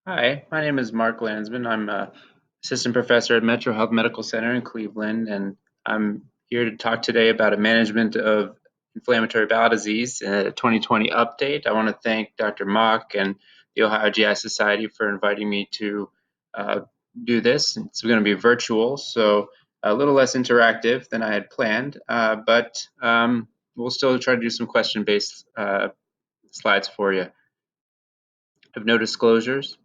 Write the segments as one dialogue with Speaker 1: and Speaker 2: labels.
Speaker 1: Hi, my name is Mark Landsman. I'm a assistant professor at Metro Health Medical Center in Cleveland, and I'm here to talk today about a management of inflammatory bowel disease, a 2020 update. I want to thank Dr. Mock and the Ohio GI Society for inviting me to uh, do this. It's going to be virtual, so a little less interactive than I had planned, but we'll still try to do some question-based slides for you. I have no disclosures.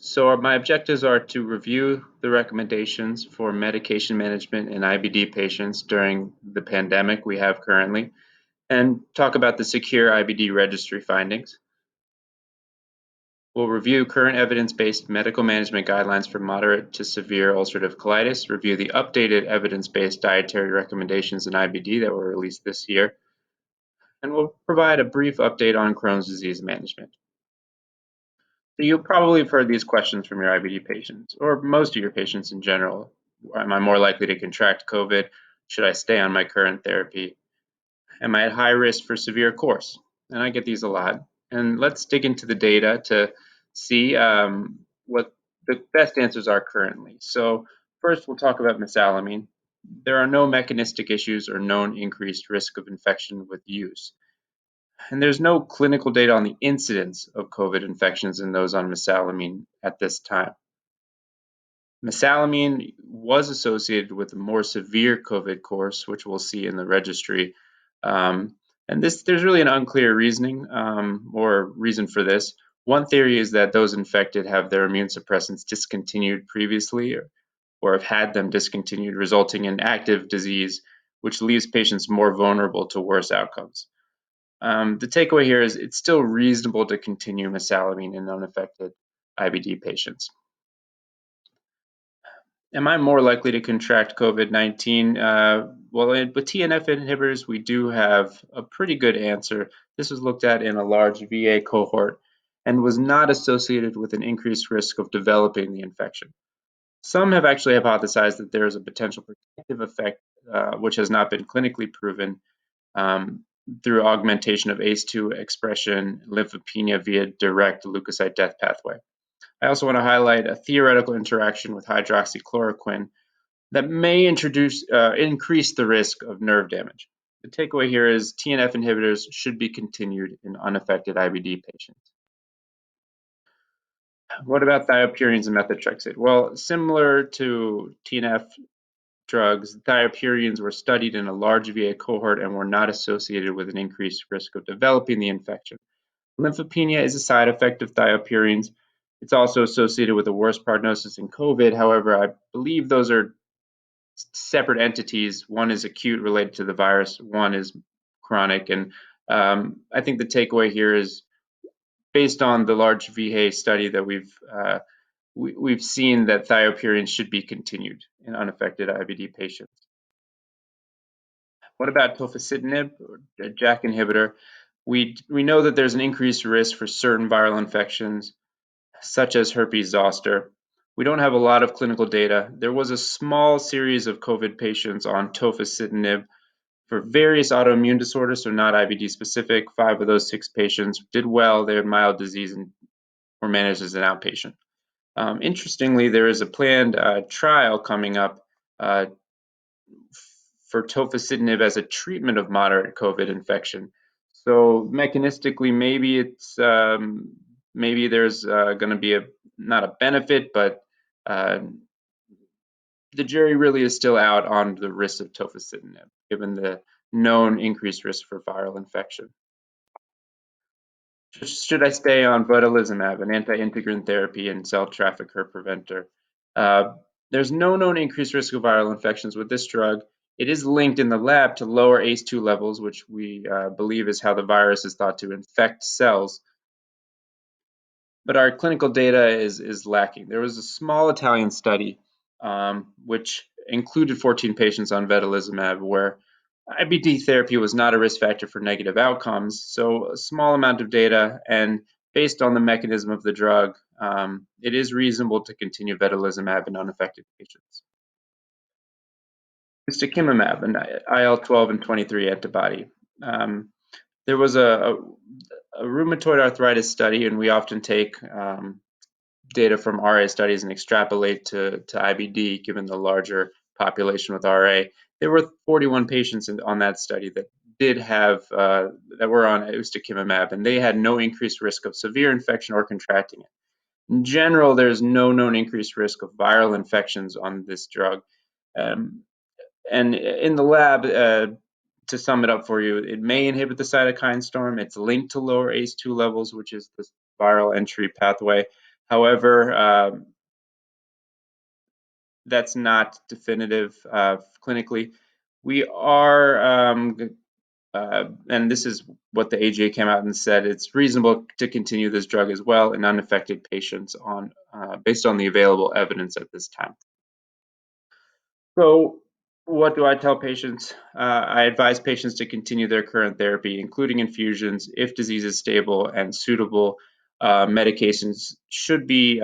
Speaker 1: So my objectives are to review the recommendations for medication management in IBD patients during the pandemic we have currently, and talk about the secure IBD registry findings. We'll review current evidence-based medical management guidelines for moderate to severe ulcerative colitis, review the updated evidence-based dietary recommendations in IBD that were released this year, and we'll provide a brief update on Crohn's disease management. So you'll probably have heard these questions from your IBD patients, or most of your patients in general. Am I more likely to contract COVID? Should I stay on my current therapy? Am I at high risk for severe course? And I get these a lot. And let's dig into the data to see what the best answers are currently. So first, we'll talk about mesalamine. There are no mechanistic issues or known increased risk of infection with use. And there's no clinical data on the incidence of COVID infections in those on mesalamine at this time. Mesalamine was associated with a more severe COVID course, which we'll see in the registry. And there's really an unclear reasoning or reason for this. One theory is that those infected have their immune suppressants discontinued previously or have had them discontinued, resulting in active disease, which leaves patients more vulnerable to worse outcomes. The takeaway here is it's still reasonable to continue mesalamine in unaffected IBD patients. Am I more likely to contract COVID-19? Well, with TNF inhibitors, we do have a pretty good answer. This was looked at in a large VA cohort and was not associated with an increased risk of developing the infection. Some have actually hypothesized that there is a potential protective effect, which has not been clinically proven, um, through augmentation of ACE2 expression lymphopenia via direct leukocyte death pathway. I also want to highlight a theoretical interaction with hydroxychloroquine that may increase the risk of nerve damage. The takeaway here is TNF inhibitors should be continued in unaffected IBD patients. What about thiopurines and methotrexate? Well, similar to TNF drugs, thiopurines were studied in a large VA cohort and were not associated with an increased risk of developing the infection. Lymphopenia is a side effect of thiopurines. It's also associated with a worse prognosis in COVID. However, I believe those are separate entities. One is acute related to the virus, one is chronic. And I think the takeaway here is based on the large VA study that we've seen that thiopurines should be continued in unaffected IBD patients. What about tofacitinib, or a JAK inhibitor? We know that there's an increased risk for certain viral infections, such as herpes zoster. We don't have a lot of clinical data. There was a small series of COVID patients on tofacitinib for various autoimmune disorders, so not IBD specific. 5 of those 6 patients did well. They had mild disease and were managed as an outpatient. Interestingly, there is a planned trial coming up for tofacitinib as a treatment of moderate COVID infection. So mechanistically, maybe there's going to be not a benefit, but uh, the jury really is still out on the risk of tofacitinib, given the known increased risk for viral infection. Should I stay on vedolizumab, an anti-integrin therapy and cell trafficker preventer? There's no known increased risk of viral infections with this drug. It is linked in the lab to lower ACE2 levels, which we believe is how the virus is thought to infect cells. But our clinical data is lacking. There was a small Italian study which included 14 patients on vedolizumab where IBD therapy was not a risk factor for negative outcomes. So a small amount of data, and based on the mechanism of the drug, it is reasonable to continue vedolizumab in unaffected patients. Ustekinumab, an IL-12 and 23 antibody. There was a rheumatoid arthritis study, and we often take data from RA studies and extrapolate to IBD, given the larger population with RA. There were 41 patients on that study that did have that were on ustekinumab, and they had no increased risk of severe infection or contracting it. In general, there's no known increased risk of viral infections on this drug. Um, and in the lab, to sum it up for you, it may inhibit the cytokine storm. It's linked to lower ACE2 levels, which is the viral entry pathway. However, that's not definitive clinically. We are, and this is what the AGA came out and said, it's reasonable to continue this drug as well in unaffected patients on based on the available evidence at this time. So what do I tell patients? I advise patients to continue their current therapy, including infusions, if disease is stable and suitable. Medications should be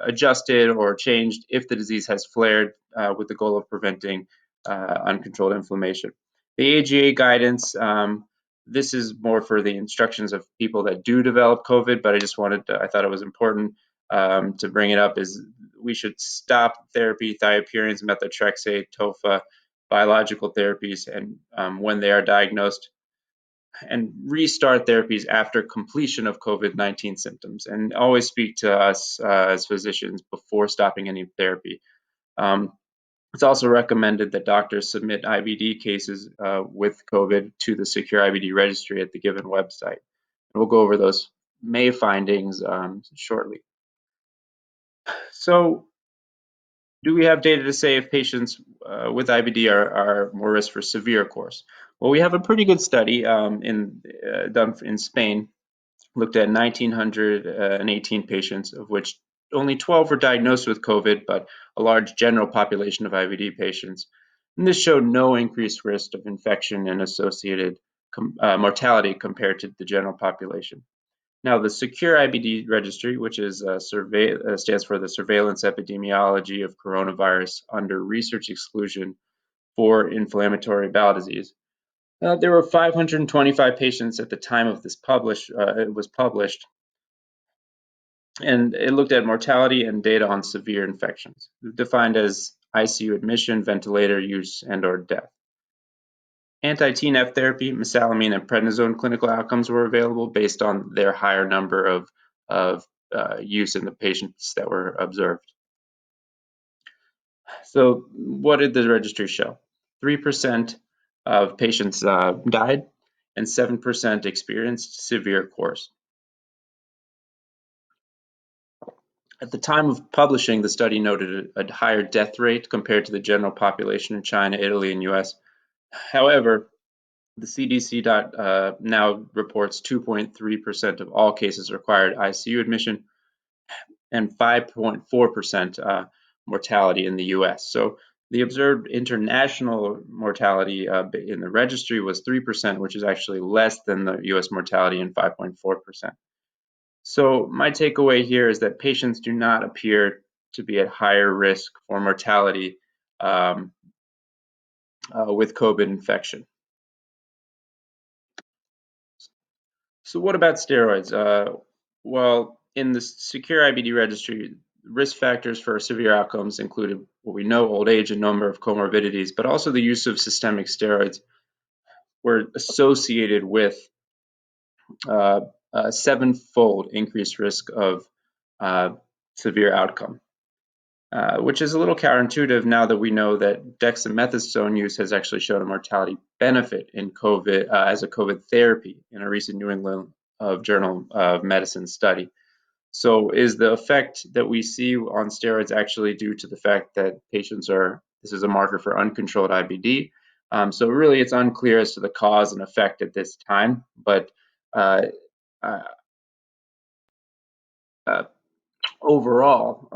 Speaker 1: adjusted or changed if the disease has flared with the goal of preventing uncontrolled inflammation. The AGA guidance, this is more for the instructions of people that do develop COVID, but I thought it was important to bring it up, is we should stop therapy, thiopurines, methotrexate, TOFA, biological therapies, and when they are diagnosed, and restart therapies after completion of COVID-19 symptoms, and always speak to us as physicians before stopping any therapy. It's also recommended that doctors submit IBD cases with COVID to the Secure IBD registry at the given website. And we'll go over those May findings shortly. So, do we have data to say if patients with IBD are more risk for severe course? Well, we have a pretty good study done in Spain, looked at 1,918 patients, of which only 12 were diagnosed with COVID, but a large general population of IBD patients. And this showed no increased risk of infection and associated mortality compared to the general population. Now, the Secure IBD Registry, which is stands for the Surveillance Epidemiology of Coronavirus under Research Exclusion for Inflammatory Bowel Disease. There were 525 patients at the time of this it was published, and it looked at mortality and data on severe infections, defined as ICU admission, ventilator use, and/or death. Anti-TNF therapy, mesalamine and prednisone clinical outcomes were available based on their higher number of use in the patients that were observed. So what did the registry show? 3% of patients died and 7% experienced severe course. At the time of publishing, the study noted a higher death rate compared to the general population in China, Italy, and US. However, the CDC now reports 2.3% of all cases required ICU admission and 5.4% mortality in the US. So the observed international mortality in the registry was 3%, which is actually less than the US mortality and 5.4%. So my takeaway here is that patients do not appear to be at higher risk for mortality with COVID infection. So what about steroids? Well, in the Secure IBD registry, risk factors for severe outcomes included what we know, old age and number of comorbidities, but also the use of systemic steroids were associated with a seven-fold increased risk of severe outcome, which is a little counterintuitive now that we know that dexamethasone use has actually shown a mortality benefit in COVID as a COVID therapy in a recent New England Journal of Medicine study. So is the effect that we see on steroids actually due to the fact that this is a marker for uncontrolled IBD? So really it's unclear as to the cause and effect at this time, but uh, uh, overall,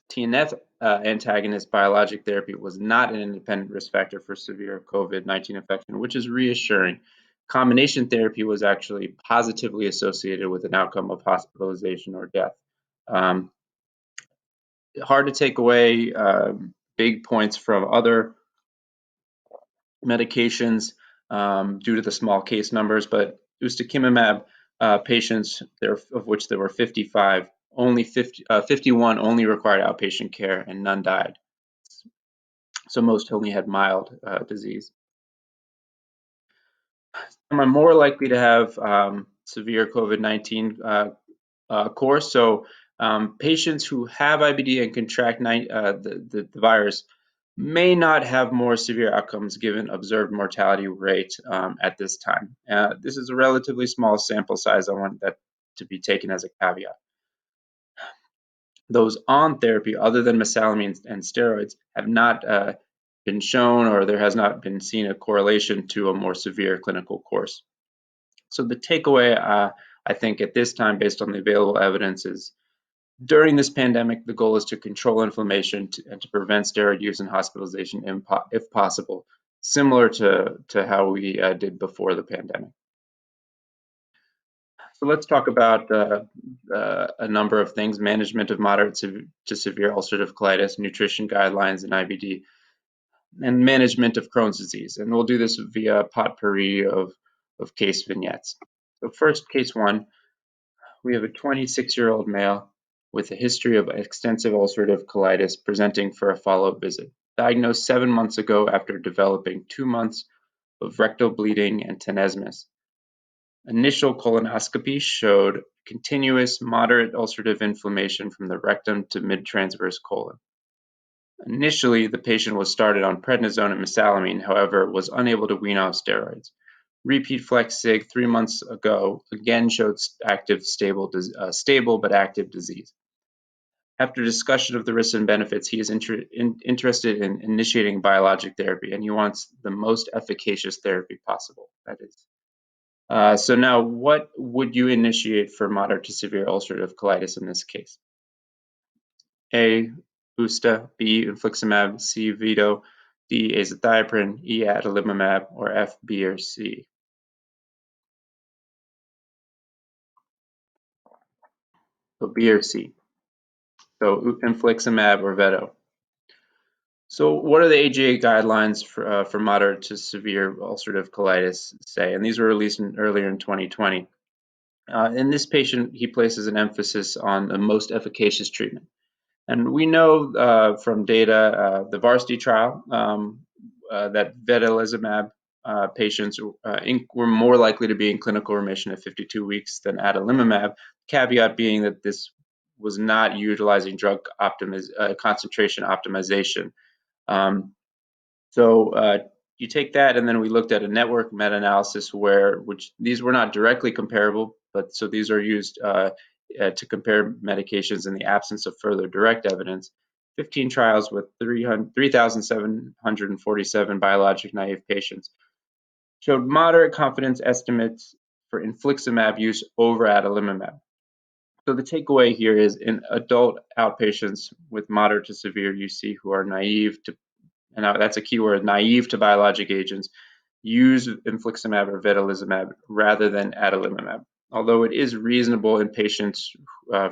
Speaker 1: TNF antagonist biologic therapy was not an independent risk factor for severe COVID-19 infection, which is reassuring. Combination therapy was actually positively associated with an outcome of hospitalization or death. Hard to take away big points from other medications due to the small case numbers, but ustekinumab patients, of which there were 55, 51 only required outpatient care and none died. So most only had mild disease. Some are more likely to have severe COVID-19 course. So patients who have IBD and contract the virus may not have more severe outcomes given observed mortality rate at this time. This is a relatively small sample size. I want that to be taken as a caveat. Those on therapy other than mesalamine and steroids have not been shown, or there has not been seen a correlation to a more severe clinical course. So the takeaway, I think at this time, based on the available evidence, is during this pandemic, the goal is to control inflammation and to prevent steroid use and hospitalization if possible, similar to how we did before the pandemic. So let's talk about a number of things: management of moderate to severe ulcerative colitis, nutrition guidelines in IBD, and management of Crohn's disease. And we'll do this via potpourri of case vignettes. So first, case one, we have a 26-year-old male with a history of extensive ulcerative colitis presenting for a follow-up visit, diagnosed 7 months ago after developing 2 months of rectal bleeding and tenesmus. Initial colonoscopy showed continuous moderate ulcerative inflammation from the rectum to mid-transverse colon. Initially, the patient was started on prednisone and mesalamine, however, was unable to wean off steroids. Repeat flex sig 3 months ago again showed stable but active disease. After discussion of the risks and benefits, he is interested in initiating biologic therapy, and he wants the most efficacious therapy possible. That is. So now, what would you initiate for moderate to severe ulcerative colitis in this case? A, Usta, B, infliximab, C, Veto, D, azathioprine, E, adalimumab, or F, B, or C? So B or C. So infliximab or Veto. So what are the AGA guidelines for moderate to severe ulcerative colitis say? And these were released earlier in 2020. In this patient, he places an emphasis on the most efficacious treatment. And we know from data, the varsity trial, that vedolizumab patients were more likely to be in clinical remission at 52 weeks than adalimumab, caveat being that this was not utilizing drug concentration optimization. So you take that, and then we looked at a network meta-analysis which these were not directly comparable, but so these are used to compare medications in the absence of further direct evidence. 15 trials with 3,747 biologic naive patients showed moderate confidence estimates for infliximab use over adalimumab. So the takeaway here is in adult outpatients with moderate to severe UC who are naive to, and that's a keyword, naive to biologic agents, use infliximab or vedolizumab rather than adalimumab. Although it is reasonable in patients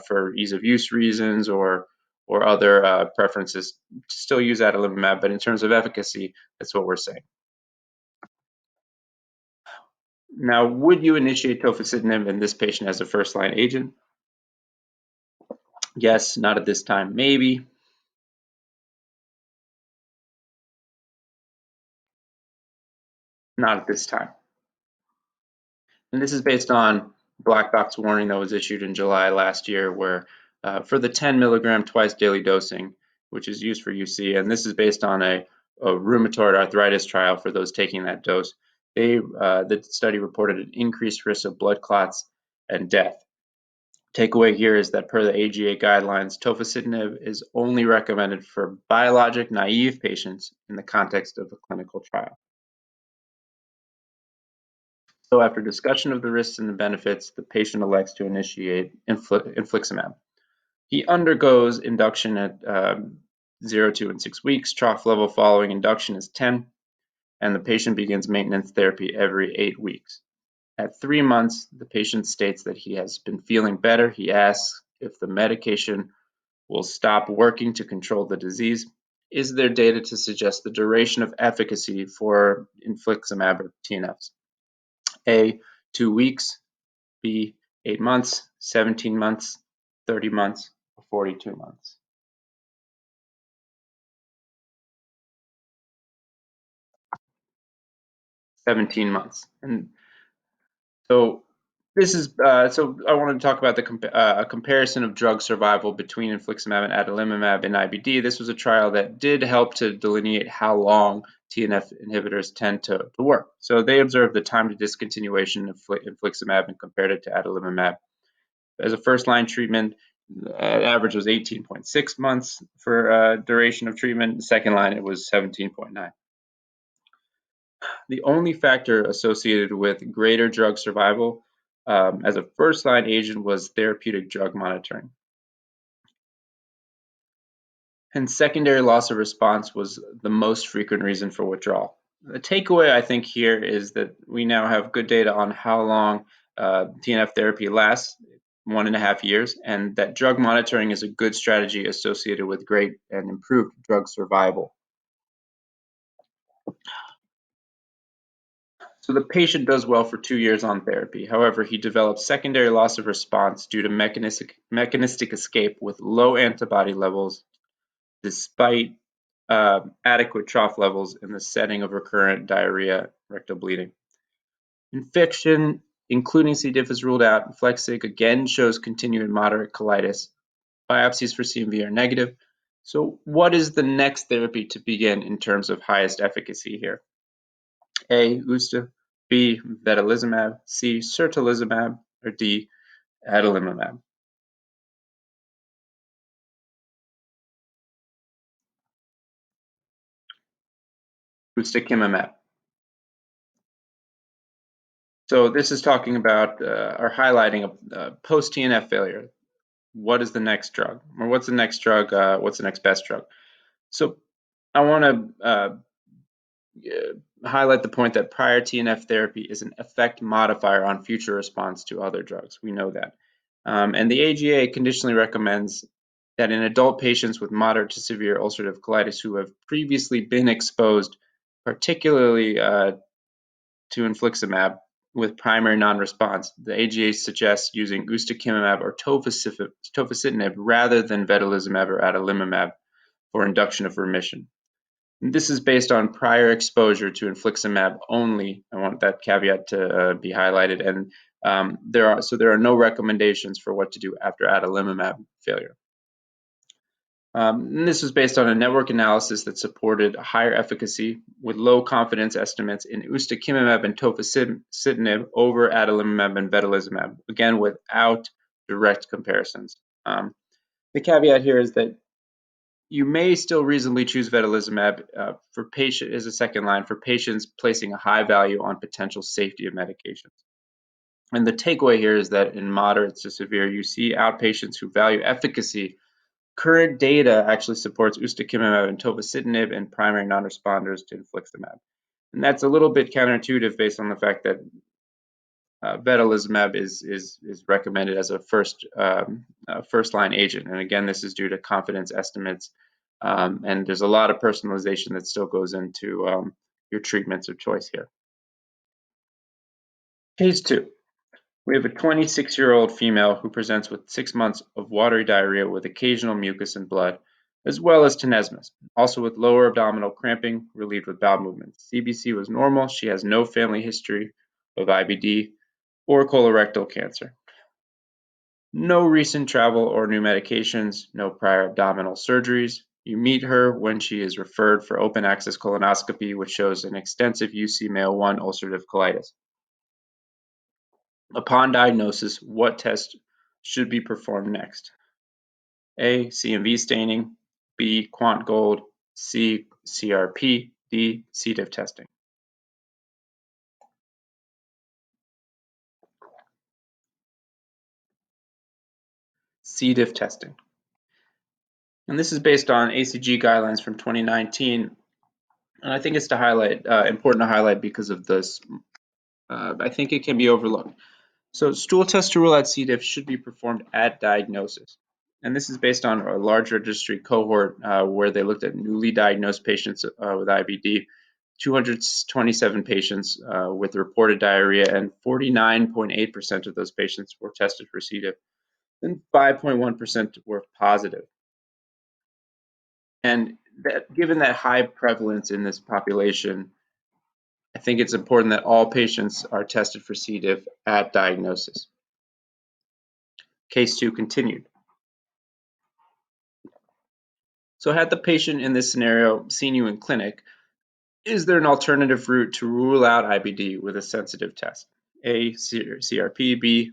Speaker 1: for ease of use reasons or other preferences to still use adalimumab, but in terms of efficacy, that's what we're saying. Now, would you initiate tofacitinib in this patient as a first-line agent? Yes, not at this time, maybe. Not at this time. And this is based on black box warning that was issued in July last year, where for the 10 milligram twice daily dosing, which is used for UC, and this is based on a rheumatoid arthritis trial for those taking that dose, the study reported an increased risk of blood clots and death. Takeaway here is that per the AGA guidelines, tofacitinib is only recommended for biologic naive patients in the context of a clinical trial. So after discussion of the risks and the benefits, the patient elects to initiate infliximab. He undergoes induction at 0, 2, and 6 weeks. Trough level following induction is 10, and the patient begins maintenance therapy every 8 weeks. At 3 months, the patient states that he has been feeling better. He asks if the medication will stop working to control the disease. Is there data to suggest the duration of efficacy for infliximab or TNFs? A, 2 weeks, B, 8 months, 17 months, 30 months, or 42 months. 17 months. And so this is so I wanted to talk about a comparison of drug survival between infliximab and adalimumab in IBD. This was a trial that did help to delineate how long TNF inhibitors tend to work. So they observed the time to discontinuation of infliximab and compared it to adalimumab. As a first-line treatment, average was 18.6 months for duration of treatment. The second line, it was 17.9. The only factor associated with greater drug survival as a first-line agent was therapeutic drug monitoring. And secondary loss of response was the most frequent reason for withdrawal. The takeaway, I think, here is that we now have good data on how long TNF therapy lasts, 1.5 years, and that drug monitoring is a good strategy associated with great and improved drug survival. So the patient does well for 2 years on therapy. However, he develops secondary loss of response due to mechanistic escape with low antibody levels despite adequate trough levels in the setting of recurrent diarrhea, rectal bleeding. Infection, including C. diff, is ruled out. Flexic again shows continued moderate colitis. Biopsies for CMV are negative. So what is the next therapy to begin in terms of highest efficacy here? A, Usta, B, vedolizumab, C, certolizumab, or D, adalimumab. Ustekinumab. So this is talking about or highlighting a post-TNF failure. What is the next drug? Or what's the next drug? What's the next best drug? So I want to highlight the point that prior TNF therapy is an effect modifier on future response to other drugs. We know that. And the AGA conditionally recommends that in adult patients with moderate to severe ulcerative colitis who have previously been exposed, particularly to infliximab with primary non-response, the AGA suggests using ustekinumab or tofacitinib rather than vedolizumab or adalimumab for induction of remission. And this is based on prior exposure to infliximab only. I want that caveat to be highlighted. And there are no recommendations for what to do after adalimumab failure. And this was based on a network analysis that supported higher efficacy with low confidence estimates in ustekinumab and tofacitinib over adalimumab and vedolizumab, again without direct comparisons. The caveat here is that you may still reasonably choose vedolizumab for patient as a second line for patients placing a high value on potential safety of medications. And the takeaway here is that in moderate to severe UC outpatients who value efficacy, current data actually supports ustekinumab and tofacitinib in primary non-responders to infliximab. And that's a little bit counterintuitive based on the fact that vedolizumab is recommended as a first line agent. And again, this is due to confidence estimates. And there's a lot of personalization that still goes into your treatments of choice here. Case 2. We have a 26-year-old female who presents with 6 months of watery diarrhea with occasional mucus and blood, as well as tenesmus, also with lower abdominal cramping relieved with bowel movements. CBC was normal. She has no family history of IBD or colorectal cancer. No recent travel or new medications, no prior abdominal surgeries. You meet her when she is referred for open access colonoscopy, which shows an extensive UC-MAO1 ulcerative colitis. Upon diagnosis, what test should be performed next? A, CMV staining, B, quant gold, C, CRP, D, C. diff testing. C. diff testing. And this is based on ACG guidelines from 2019. And I think it's important to highlight because of this. I think it can be overlooked. So stool tests to rule out C. diff should be performed at diagnosis. And this is based on a large registry cohort where they looked at newly diagnosed patients with IBD 227 patients with reported diarrhea, and 49.8% of those patients were tested for C. diff, and 5.1% were positive. And given that high prevalence in this population, I think it's important that all patients are tested for C. diff at diagnosis. Case 2 continued. So had the patient in this scenario seen you in clinic, is there an alternative route to rule out IBD with a sensitive test? A, CRP, B,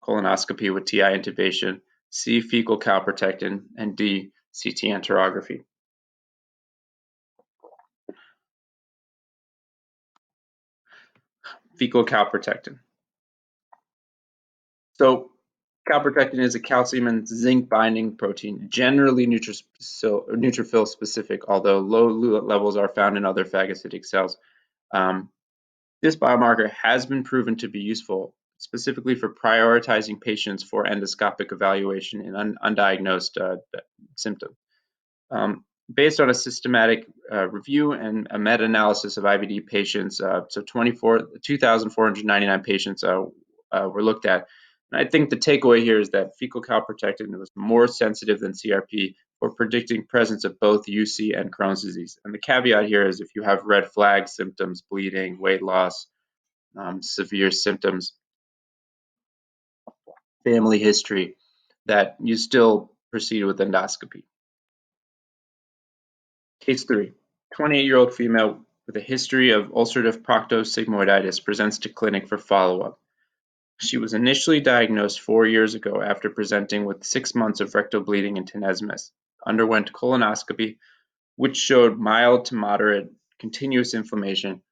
Speaker 1: colonoscopy with TI intubation, C, fecal calprotectin, and D, CT enterography. Fecal calprotectin. So calprotectin is a calcium and zinc binding protein, generally neutrophil specific, although low levels are found in other phagocytic cells. This biomarker has been proven to be useful, specifically for prioritizing patients for endoscopic evaluation in undiagnosed symptoms. Based on a systematic review and a meta-analysis of IBD patients, so 2,499 patients were looked at. And I think the takeaway here is that fecal calprotectin was more sensitive than CRP for predicting presence of both UC and Crohn's disease. And the caveat here is if you have red flag symptoms, bleeding, weight loss, severe symptoms, family history, that you still proceed with endoscopy. Case 3, 28-year-old female with a history of ulcerative proctosigmoiditis presents to clinic for follow-up. She was initially diagnosed 4 years ago after presenting with 6 months of rectal bleeding and tenesmus, underwent colonoscopy, which showed mild to moderate continuous inflammation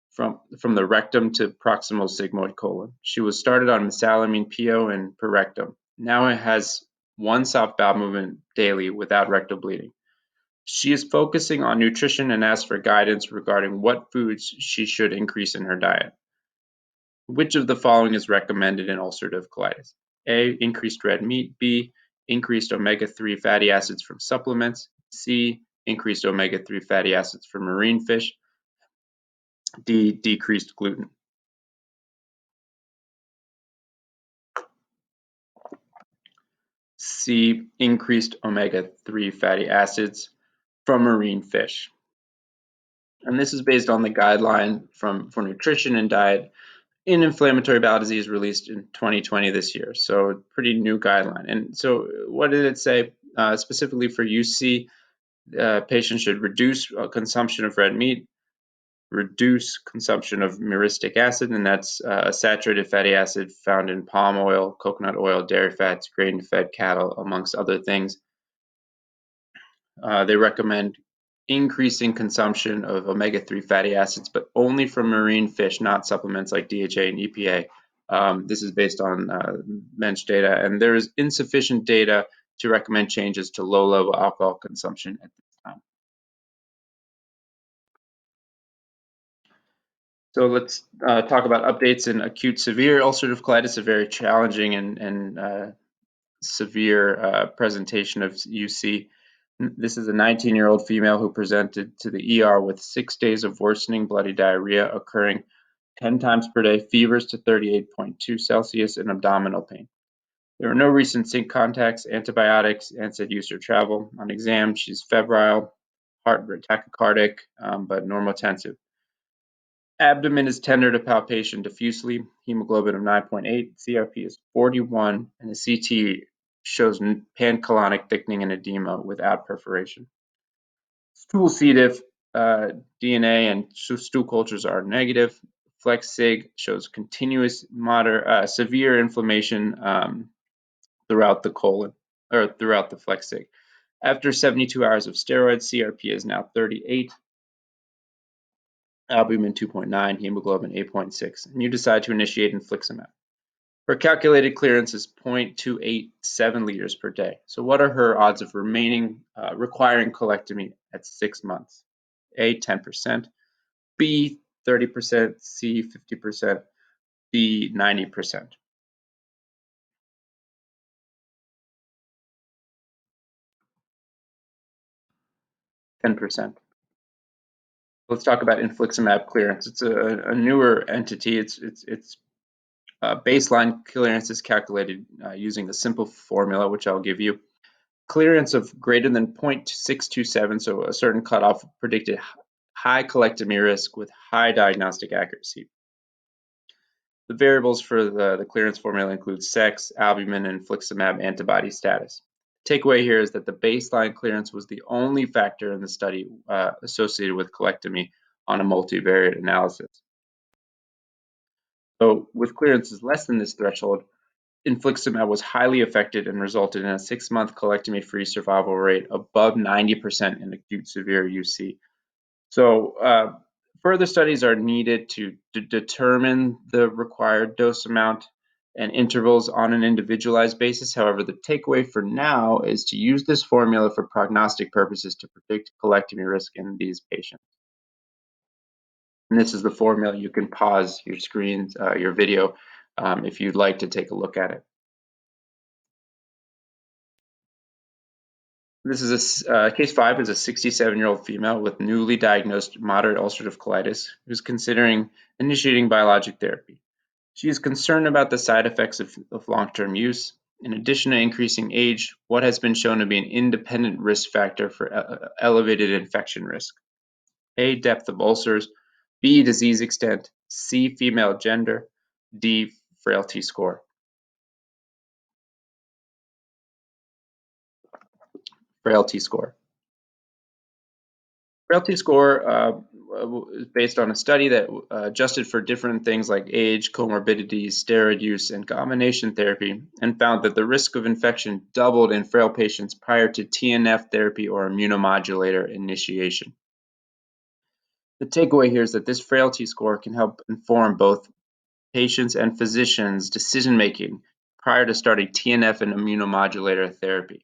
Speaker 1: from the rectum to proximal sigmoid colon. She was started on mesalamine PO and perectum. Now it has one soft bowel movement daily without rectal bleeding. She is focusing on nutrition and asks for guidance regarding what foods she should increase in her diet. Which of the following is recommended in ulcerative colitis? A, increased red meat. B, increased omega-3 fatty acids from supplements. C, increased omega-3 fatty acids from marine fish. D, decreased gluten. C, increased omega-3 fatty acids from marine fish. And this is based on the guideline for nutrition and diet in inflammatory bowel disease released in 2020 this year. So pretty new guideline. And so what did it say? Specifically for UC, patients should reduce consumption of red meat, reduce consumption of myristic acid, and that's a saturated fatty acid found in palm oil, coconut oil, dairy fats, grain-fed cattle, amongst other things. They recommend increasing consumption of omega-3 fatty acids, but only from marine fish, not supplements like DHA and EPA. This is based on bench data, and there is insufficient data to recommend changes to low-level alcohol consumption at this time. So let's talk about updates in acute severe ulcerative colitis, a very challenging and severe presentation of UC. This is a 19-year-old female who presented to the ER with 6 days of worsening bloody diarrhea occurring 10 times per day, fevers to 38.2 Celsius, and abdominal pain. There were no recent sink contacts, antibiotics, NSAID use or travel. On exam, she's febrile, heart rate tachycardic, but normotensive. Abdomen is tender to palpation diffusely, hemoglobin of 9.8, CRP is 41, and the CT shows pancolonic thickening and edema without perforation. Stool C. diff, DNA and stool cultures are negative. Flex sig shows continuous severe inflammation throughout the colon or throughout the flex sig. After 72 hours of steroids, CRP is now 38, albumin 2.9, hemoglobin 8.6, and you decide to initiate infliximab. Her calculated clearance is 0.287 liters per day. So what are her odds of requiring colectomy at 6 months? A, 10%, B, 30%, C, 50%, D, 90%. 10%. Let's talk about infliximab clearance. It's a newer entity. Its baseline clearance is calculated using a simple formula, which I'll give you. Clearance of greater than 0.627, so a certain cutoff, predicted high colectomy risk with high diagnostic accuracy. The variables for the clearance formula include sex, albumin, and infliximab antibody status. The takeaway here is that the baseline clearance was the only factor in the study associated with colectomy on a multivariate analysis. So with clearances less than this threshold, infliximab was highly effective and resulted in a 6-month colectomy-free survival rate above 90% in acute severe UC. So further studies are needed to determine the required dose amount and intervals on an individualized basis. However, the takeaway for now is to use this formula for prognostic purposes to predict colectomy risk in these patients. And this is the formula. You can pause your screens, your video, if you'd like to take a look at it. This is case 5 is a 67-year-old female with newly diagnosed moderate ulcerative colitis who's considering initiating biologic therapy. She is concerned about the side effects of long-term use. In addition to increasing age, what has been shown to be an independent risk factor for elevated infection risk? A, depth of ulcers, B, disease extent, C, female gender, D, frailty score. Frailty score. Frailty score is based on a study that adjusted for different things like age, comorbidities, steroid use, and combination therapy, and found that the risk of infection doubled in frail patients prior to TNF therapy or immunomodulator initiation. The takeaway here is that this frailty score can help inform both patients and physicians' decision-making prior to starting TNF and immunomodulator therapy.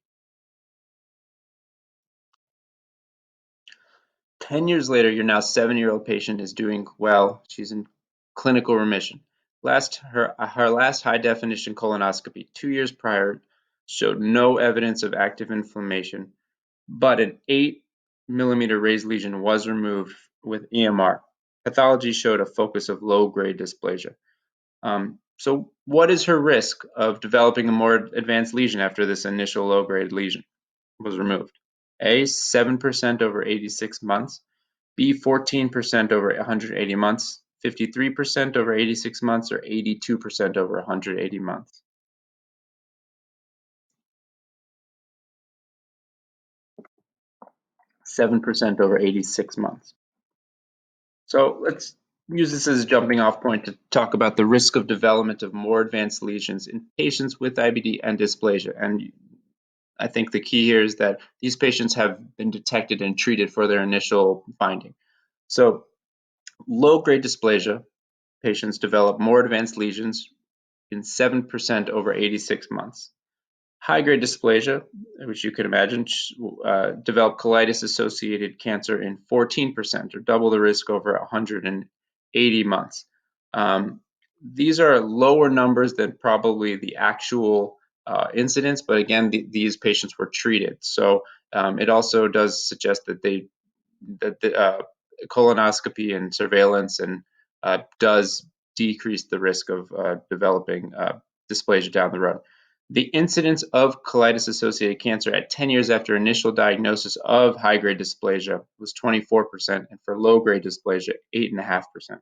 Speaker 1: 10 years later, your now 7-year-old patient is doing well. She's in clinical remission. Her last high-definition colonoscopy 2 years prior showed no evidence of active inflammation, but an 8-millimeter raised lesion was removed with EMR. Pathology showed a focus of low-grade dysplasia. So what is her risk of developing a more advanced lesion after this initial low-grade lesion was removed? A, 7% over 86 months. B, 14% over 180 months. 53% over 86 months, or 82% over 180 months. 7% over 86 months. So let's use this as a jumping off point to talk about the risk of development of more advanced lesions in patients with IBD and dysplasia. And I think the key here is that these patients have been detected and treated for their initial finding. So low-grade dysplasia patients develop more advanced lesions in 7% over 86 months. High-grade dysplasia, which you can imagine, develop colitis-associated cancer in 14%, or double the risk over 180 months. These are lower numbers than probably the actual incidence, but again, these patients were treated. So it also does suggest that the colonoscopy and surveillance and does decrease the risk of developing dysplasia down the road. The incidence of colitis-associated cancer at 10 years after initial diagnosis of high-grade dysplasia was 24%, and for low-grade dysplasia, 8.5%.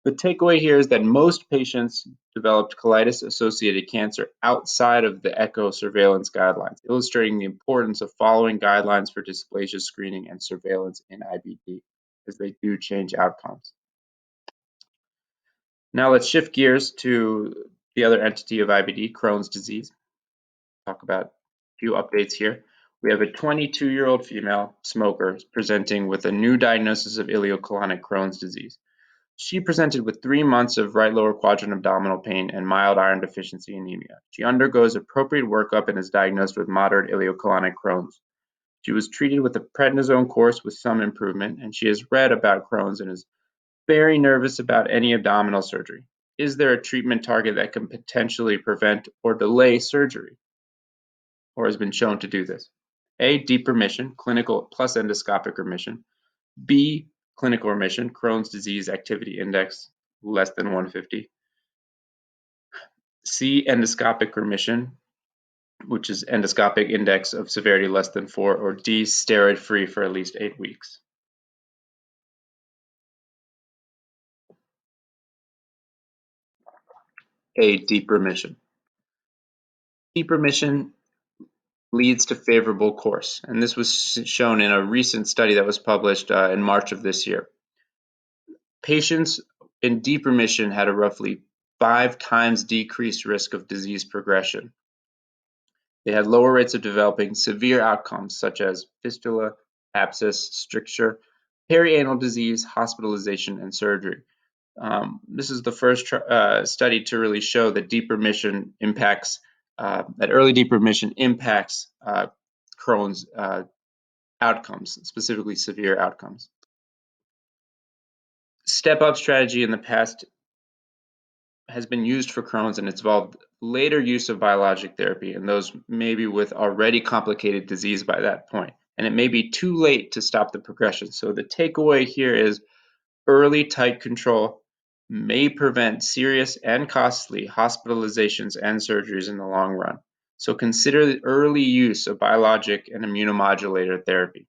Speaker 1: The takeaway here is that most patients developed colitis-associated cancer outside of the echo surveillance guidelines, illustrating the importance of following guidelines for dysplasia screening and surveillance in IBD, as they do change outcomes. Now let's shift gears to the other entity of IBD, Crohn's disease. Talk about a few updates here. We have a 22-year-old female smoker presenting with a new diagnosis of ileocolonic Crohn's disease. She presented with 3 months of right lower quadrant abdominal pain and mild iron deficiency anemia. She undergoes appropriate workup and is diagnosed with moderate ileocolonic Crohn's. She was treated with a prednisone course with some improvement, and she has read about Crohn's and is very nervous about any abdominal surgery. Is there a treatment target that can potentially prevent or delay surgery, or has been shown to do this? A, deep remission, clinical plus endoscopic remission. B, clinical remission, Crohn's disease activity index less than 150. C, endoscopic remission, which is endoscopic index of severity less than 4, or D, steroid-free for at least 8 weeks. A, deep remission. Deep remission leads to favorable course, and this was shown in a recent study that was published in March of this year. Patients in deep remission had a roughly 5 times decreased risk of disease progression. They had lower rates of developing severe outcomes such as fistula, abscess, stricture, perianal disease, hospitalization, and surgery. This is the first study to really show that deep remission impacts, that early deep remission impacts Crohn's outcomes, specifically severe outcomes. Step-up strategy in the past has been used for Crohn's, and it's involved later use of biologic therapy in those maybe with already complicated disease by that point. And it may be too late to stop the progression. So the takeaway here is early tight control may prevent serious and costly hospitalizations and surgeries in the long run. So consider the early use of biologic and immunomodulator therapy.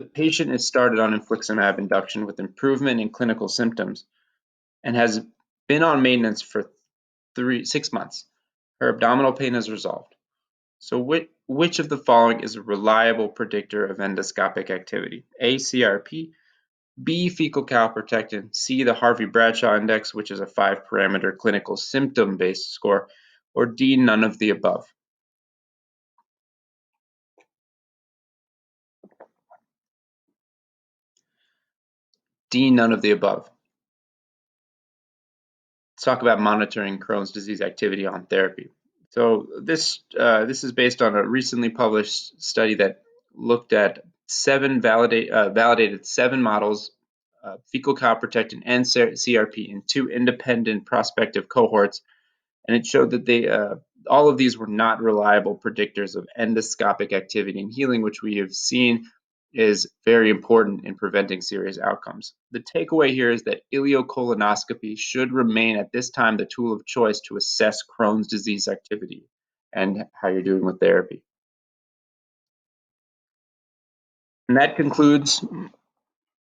Speaker 1: The patient is started on infliximab induction with improvement in clinical symptoms and has been on maintenance for 6 months. Her abdominal pain is resolved. So which of the following is a reliable predictor of endoscopic activity? A, CRP, B, fecal calprotectin, C, the Harvey-Bradshaw index, which is a 5-parameter clinical symptom-based score, or D, none of the above. D, none of the above. Let's talk about monitoring Crohn's disease activity on therapy. So this is based on a recently published study that looked at validated 7 models, fecal calprotectin and CRP in 2 independent prospective cohorts, and it showed that all of these were not reliable predictors of endoscopic activity and healing, which we have seen is very important in preventing serious outcomes. The takeaway here is that ileocolonoscopy should remain at this time the tool of choice to assess Crohn's disease activity and how you're doing with therapy. And that concludes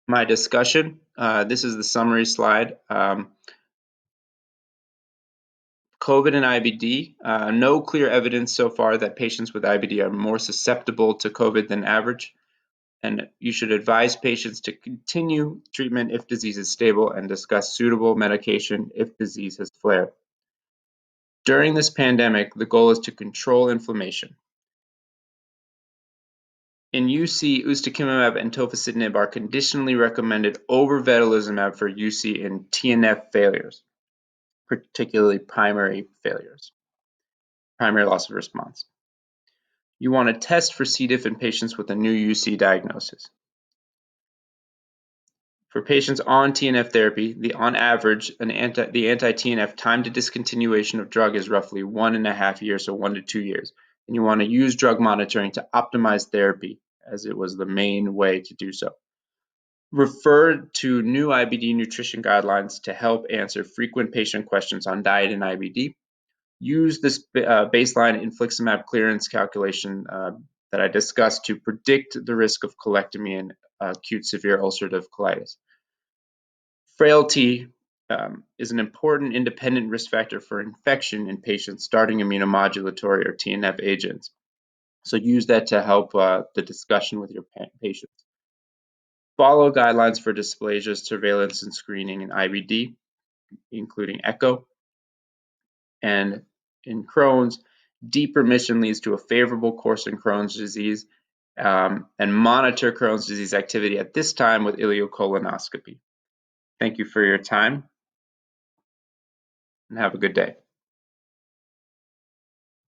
Speaker 1: my discussion. This is the summary slide. COVID and IBD, no clear evidence so far that patients with IBD are more susceptible to COVID than average, and you should advise patients to continue treatment if disease is stable and discuss suitable medication if disease has flared. During this pandemic, the goal is to control inflammation. In UC, ustekinumab and tofacitinib are conditionally recommended over vedolizumab for UC in TNF failures, particularly primary failures, primary loss of response. You want to test for C. diff in patients with a new UC diagnosis. For patients on TNF therapy, on average, the anti-TNF time to discontinuation of drug is roughly 1.5 years, so 1 to 2 years. And you want to use drug monitoring to optimize therapy, as it was the main way to do so. Refer to new IBD nutrition guidelines to help answer frequent patient questions on diet and IBD. Use this baseline infliximab clearance calculation that I discussed to predict the risk of colectomy in acute severe ulcerative colitis. Frailty is an important independent risk factor for infection in patients starting immunomodulatory or TNF agents. So use that to help the discussion with your patients. Follow guidelines for dysplasia surveillance and screening in IBD, including echo. And in Crohn's, deep remission leads to a favorable course in Crohn's disease, and monitor Crohn's disease activity at this time with ileocolonoscopy. Thank you for your time, and have a good day.